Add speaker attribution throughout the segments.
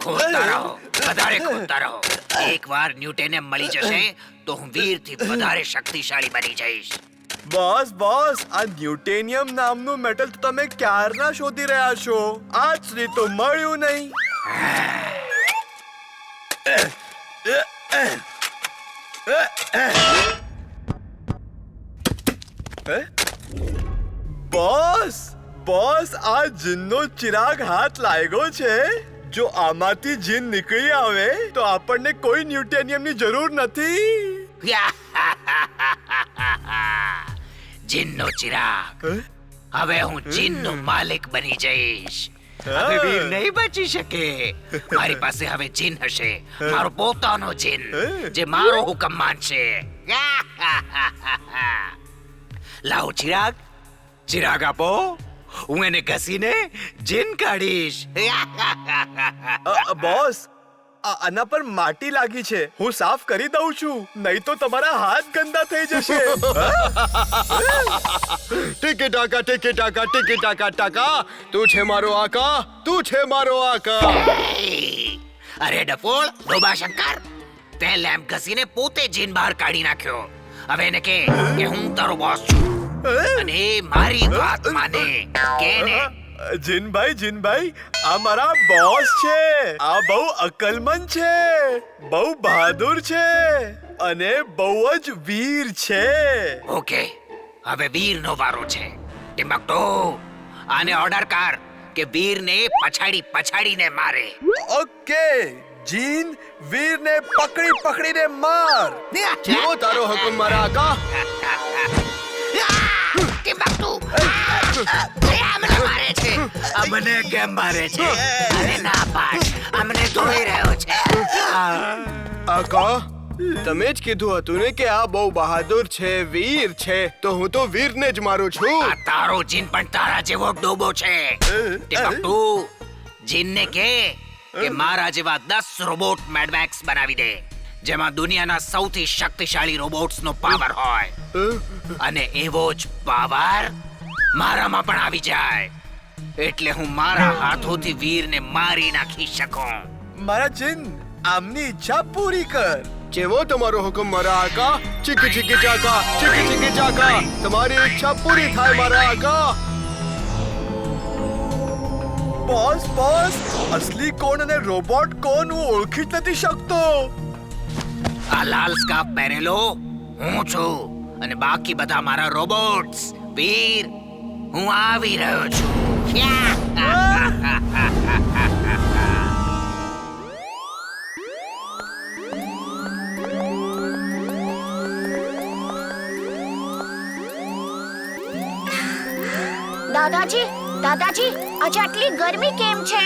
Speaker 1: ખોદતા રહો, વધારે ખોદતા રહો. એકવાર ન્યૂટોનિયમ મળી જશે તો હું વીરથી વધારે શક્તિશાળી બની જઈશ.
Speaker 2: બોસ આ ન્યૂટેનિયમ નામનું મેટલ તો તમે ક્યારના શોધી રહ્યા છો? આજ સુધી તો મળ્યું નહીં. બોસ આ જીનનો ચિરાગ હાથ લાગ્યો છે. જો આમાંથી જીન નીકળી આવે તો આપણને કોઈ ન્યૂટેનિયમની જરૂર નથી.
Speaker 1: જીનનો ચિરાગ. હવે હું જીનનો માલિક બની જઈશ. હવે વીર નહીં બચી શકે. મારી પાસે હવે જીન હશે, મારો પોતાનો જીન, જે મારો હુકમ માનશે. લાવો ચિરાગ, ચિરાગ આપો. હું એને ઘસીને જીન કાઢીશ.
Speaker 2: બોસ આના પર માટી લાગી છે, હું સાફ કરી દઉં છું, નહીં તો તમારા હાથ ગંદા થઈ જશે.
Speaker 3: ટીકી ટાકા ટીકી ટાકા ટીકી ટાકા ટાકા. તું છે મારો આકા, તું છે મારો આકા.
Speaker 1: અરે ડફોળ, ડોબા શંકર, તે લેમ્પ ઘસીને પોતે જીન બહાર કાઢી નાખ્યો. હવે એને કે હું તારો બોસ છું અને મારી વાત માને. કેને?
Speaker 2: જીનભાઈ આ મારા બોસ છે. આ બહુ અકલમંદ છે, બહુ બહાદુર છે અને બહુ જ વીર છે.
Speaker 1: ઓકે, હવે વીરનો વારો છે. ટિમ્બકટો, આને ઓર્ડર કર કે વીરને પછાડીને મારે.
Speaker 2: ઓકે જીન, વીરને પકડીને માર.
Speaker 3: જેવો તારો હુકમ મારા આકા.
Speaker 1: ટિમ્બકટો, અમને મારે છે. અમને કેમ મારે છે? અરે ના પાડ, અમને ધોઈ રહ્યો છે.
Speaker 3: આકા, તમે જ કીધું હતું ને કે આ બહુ બહાદુર છે, વીર છે, તો હું તો વીરને જ મારું છું.
Speaker 1: આ તારો જીન પણ તારા જેવો ડોબો છે. ટિમ્બકટો, જીનને કે મારા જેવા 10 રોબોટ મેડમેક્સ બનાવી દે, જેમાં દુનિયાના સૌથી શક્તિશાળી રોબોટ્સનો પાવર હોય. અને એવો જ પાવર મારામાં પણ આવી જાય, એટલે હું મારા હાથોથી વીરને મારી નાખી શકું.
Speaker 2: મારા જીન, આમની ઈચ્છા પૂરી કર.
Speaker 3: જેવો તમારો હુકમ મારા આકા. ચીકી ચીકી ચાકા, ચીકી ચીકી ચાકા. તમારી ઈચ્છા પૂરી થાય મારા આકા.
Speaker 2: બોસ અસલી કોણ અને રોબોટ કોણ હું ઓળખી જ નથી શકતો.
Speaker 1: આ લાલ સ્કાર્ફ પહેરેલો હું છું અને બાકી બધા મારા રોબોટ્સ. વીર, હું આવી રહ્યો છું.
Speaker 4: દાદાજી, આજે આટલી ગરમી કેમ છે?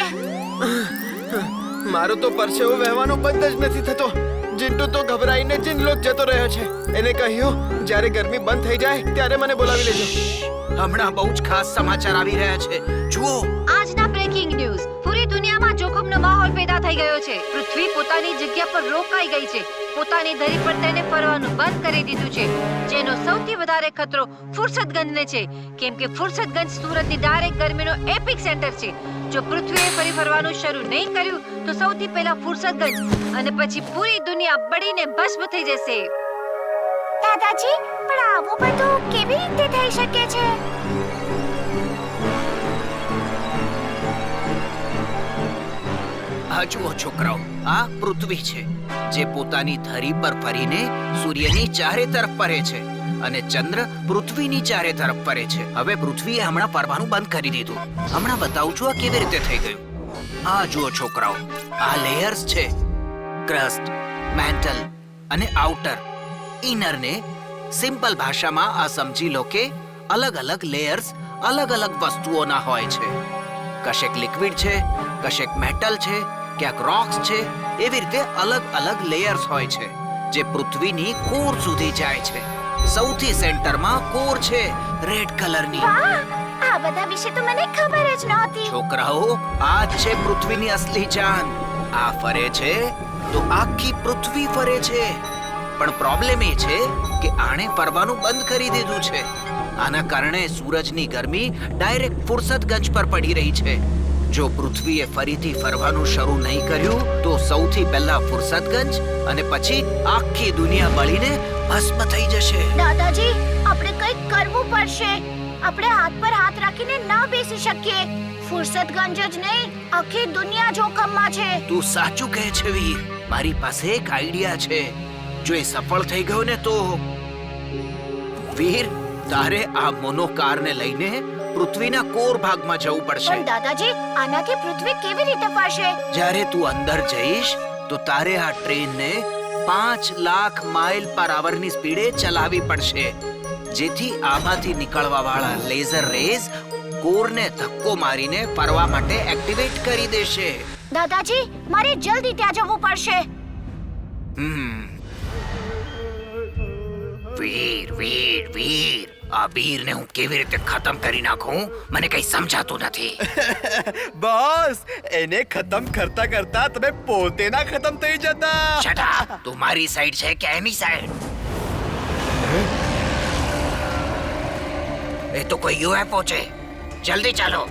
Speaker 3: મારો તો પરસેવો વહેવાનો બંધ જ નથી થતો. જીન્ટુ તો ગભરાઈને જીનલોક જતો રહ્યો છે. એને કહ્યું જ્યારે ગરમી બંધ થઈ જાય ત્યારે મને બોલાવી લેજો.
Speaker 1: હમણાં બહુ જ ખાસ સમાચાર આવી રહ્યા છે. જુઓ,
Speaker 5: આજના બ્રેકિંગ ન્યૂઝ. પૂરી દુનિયામાં જોખમનો માહોલ પેદા થઈ ગયો છે. પૃથ્વી પોતાની જગ્યા પર રોકાઈ ગઈ છે. પોતાની ધરી પર તેને ફરવાનું બંધ કરી દીધું છે. જેનો સૌથી વધારે ખતરો ફુરસતગંજને છે, કેમ કે ફુરસતગંજ સુરતની ડાયરેક્ટ ગરમીનો એપિક સેન્ટર છે. જો પૃથ્વીએ ફરી ફરવાનું શરૂ નહીં કર્યું તો સૌથી પહેલા ફુરસતગંજ અને પછી પૂરી દુનિયા બળીને ભસ્મ થઈ જશે.
Speaker 4: દાદાજી, પણ આવું બધું કેવી રીતે થઈ શકે છે?
Speaker 1: આ જુઓ છોકરાઓ, આ પૃથ્વી છે, જે પોતાની ધરી પર ફરીને સૂર્યની ચારે તરફ ફરે છે અને ચંદ્ર પૃથ્વીની ચારે તરફ ફરે છે. હવે પૃથ્વીએ હમણાં ફરવાનું બંધ કરી દીધું. હમણાં બતાવું છું આ કેવી રીતે થઈ ગયું. આ જુઓ છોકરાઓ, આ લેયર્સ છે, ક્રસ્ટ, મેન્ટલ અને આઉટર. ઇનરને સિમ્પલ ભાષામાં આ સમજી લો કે અલગ અલગ લેયર્સ અલગ અલગ વસ્તુઓના હોય છે. કશેક લિક્વિડ છે, કશેક મેટલ છે, ક્યાંક રોક્સ છે. એવી રીતે અલગ અલગ લેયર્સ હોય છે જે પૃથ્વીની કોર સુધી જાય છે. સૌથી સેન્ટરમાં કોર છે, રેડ કલરની.
Speaker 4: વાહ, આ બધા વિશે તો મને ખબર જ નહોતી.
Speaker 1: છોકરાઓ, આ જ છે પૃથ્વીની અસલી જાન. આ ફરે છે તો આખી પૃથ્વી ફરે છે. પણ પ્રોબ્લેમ એ છે કે આણે ફરવાનું બંધ કરી દીધું છે. આના કારણે સૂરજની ગરમી ડાયરેક્ટ ફુરસતગંજ પર પડી રહી છે. જો પૃથ્વીએ ફરીથી ફરવાનું શરૂ નહીં કર્યું તો સૌથી પહેલા ફુરસતગંજ અને પછી આખી દુનિયા બળીને ભસ્મ થઈ જશે.
Speaker 4: દાદાજી આપણે કંઈક કરવું પડશે. આપણે હાથ પર હાથ રાખીને ના બેસી શકીએ. ફુરસતગંજ જ નહીં, આખી દુનિયા જોખમમાં છે.
Speaker 1: તું સાચું કહે છે વીર. મારી પાસે એક આઈડિયા છે. જો એ સફળ થઈ ગયો ને તો વીર, તારે આ મોનોકારને લઈને પૃથ્વીના કોર ભાગમાં જવું પડશે.
Speaker 4: પણ દાદાજી આનાથી પૃથ્વી કેવી રીતે ફરશે?
Speaker 1: જ્યારે તું અંદર જઈશ તો તારે આ ટ્રેનને 5 લાખ માઇલ પર આવરની સ્પીડે ચલાવવી પડશે, જેથી આમાંથી નીકળવા વાળા લેઝર રેઝ કોરને ધક્કો મારીને ફરવા માટે એક્ટિવેટ કરી દેશે.
Speaker 4: દાદાજી મારે જલ્દી ત્યાં જવું પડશે.
Speaker 1: વીર વીર વીર, આ વીરને હું કેવી રીતે ખતમ કરી નાખું મને કઈ સમજાતું નથી.
Speaker 2: બોસ, એને ખતમ કરતા કરતા તમે પોતે ના ખતમ થઈ જતા.
Speaker 1: Shut up! તું મારી સાઈડ છે કે એની સાઈડ? એ તો કોઈ યુએફઓ છે. જલ્દી ચાલો.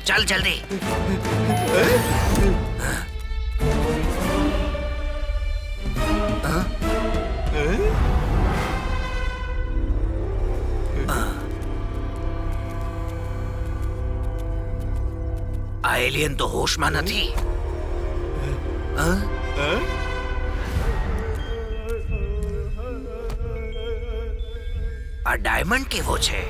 Speaker 1: ચાલ જલ્દી. આ એલિયન તો હોશમાં નથી. આ ડાયમંડ કેવો છે?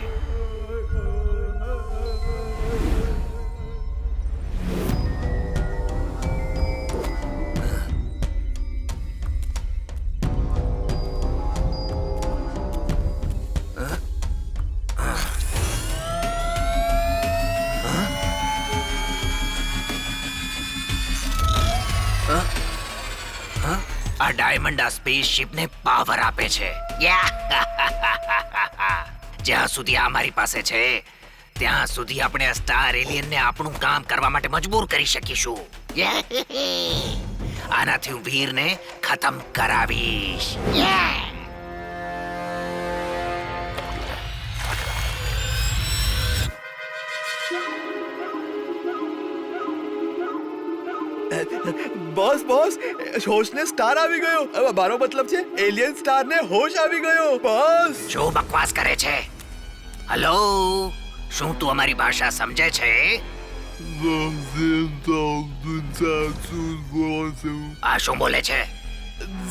Speaker 1: આ ડાયમંડ આ સ્પેસશિપને પાવર આપે છે. જ્યાં સુધી આ મારી પાસે છે ત્યાં સુધી આપણે આ સ્ટાર એલિયનને આપણું કામ કરવા માટે મજબૂર કરી શકીશું. આનાથી હું વીરને ખતમ કરાવીશ.
Speaker 2: બોસ બોસ, હોશને સ્ટાર આવી ગયો. હવે મારો મતલબ છે એલિયન સ્ટારને હોશ આવી ગયો. બોસ,
Speaker 1: શું બકવાસ કરે છે? હલો, શું તું અમારી ભાષા સમજે છે? આ શું બોલે છે?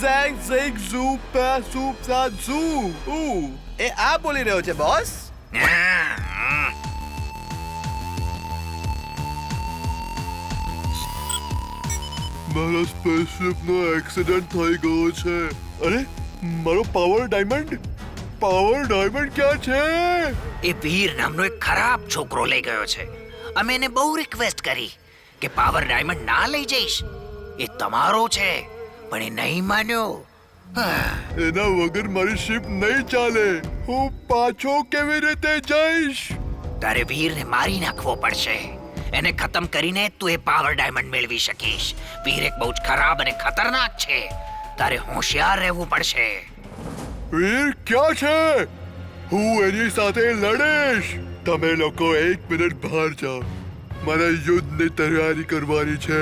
Speaker 2: ઝેંગ ઝેંગ ઝૂ પા સૂપ સા ઝૂ. એ આ બોલી રહ્યો છે બોસ. મારા સ્પેસશિપનો એક્સિડન્ટ થઈ ગયો છે. અરે, મારો પાવર ડાયમંડ ક્યાં છે?
Speaker 1: એ વીર નામનો એક ખરાબ છોકરો લઈ ગયો છે. અમે એને બહુ રિક્વેસ્ટ કરી કે પાવર ડાયમંડ ના લઈ જઈશ, એ તમારો છે, પણ એ નહીં માન્યો.
Speaker 2: એના વગર મારી શિપ નહીં ચાલે. હું પાછો કેવી રીતે જઈશ?
Speaker 1: તારે વીરને મારી નાખવો પડશે. એને ખતમ કરીને તું એ પાવર ડાયમંડ મેળવી શકીશ. વીર એક બહુ જ ખરાબ અને ખતરનાક છે. તારે હોશિયાર રહેવું પડશે.
Speaker 2: વીર ક્યાં છે? હું એની સાથે લડીશ. તમે લોકો 1 મિનિટ બહાર જાઓ. મારે યુદ્ધની તૈયારી કરવાની છે.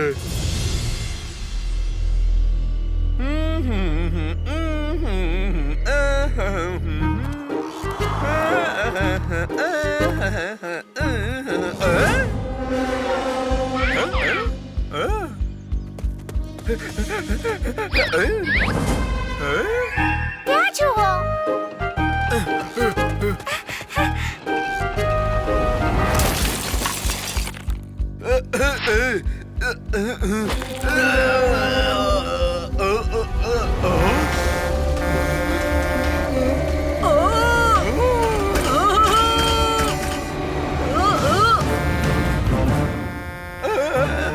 Speaker 4: ત્યાં જુઓ.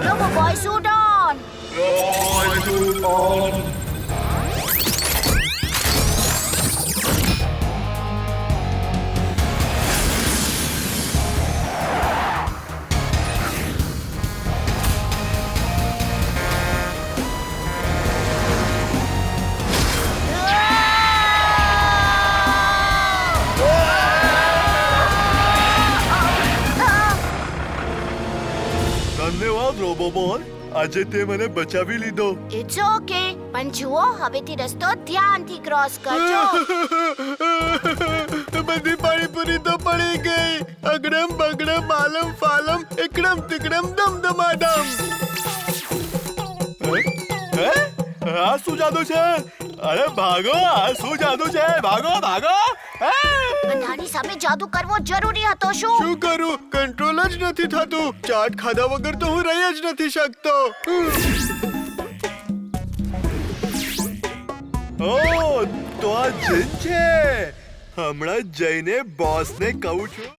Speaker 4: Robo-boy suit on.
Speaker 2: બોબોન, આજે તે મને બચાવી લીધો.
Speaker 4: ઇટ્સ ઓકે, પણ જુઓ હવેથી રસ્તો ધ્યાનથી ક્રોસ કરજો.
Speaker 3: બધી પાણીપુરી તો પડી ગઈ. અગડમ બગડમ આલમ ફાલમ એકડમ તિકડમ દમદમાડમ.
Speaker 2: હે? આ શું જાદુ છે? અરે ભાગો, આ શું જાદુ છે? ભાગો ભાગો. હે?
Speaker 4: બધાની સામે જાદુ કરવો જરૂરી હતો શું?
Speaker 3: શું કરું? કંટ્રોલ જ નથી થતું. ચાટ ખાધા વગર તો હું રહી જ નથી શકતો.
Speaker 2: ઓ, તો આ જીન છે. હમણાં જઈને બોસને કહું છું.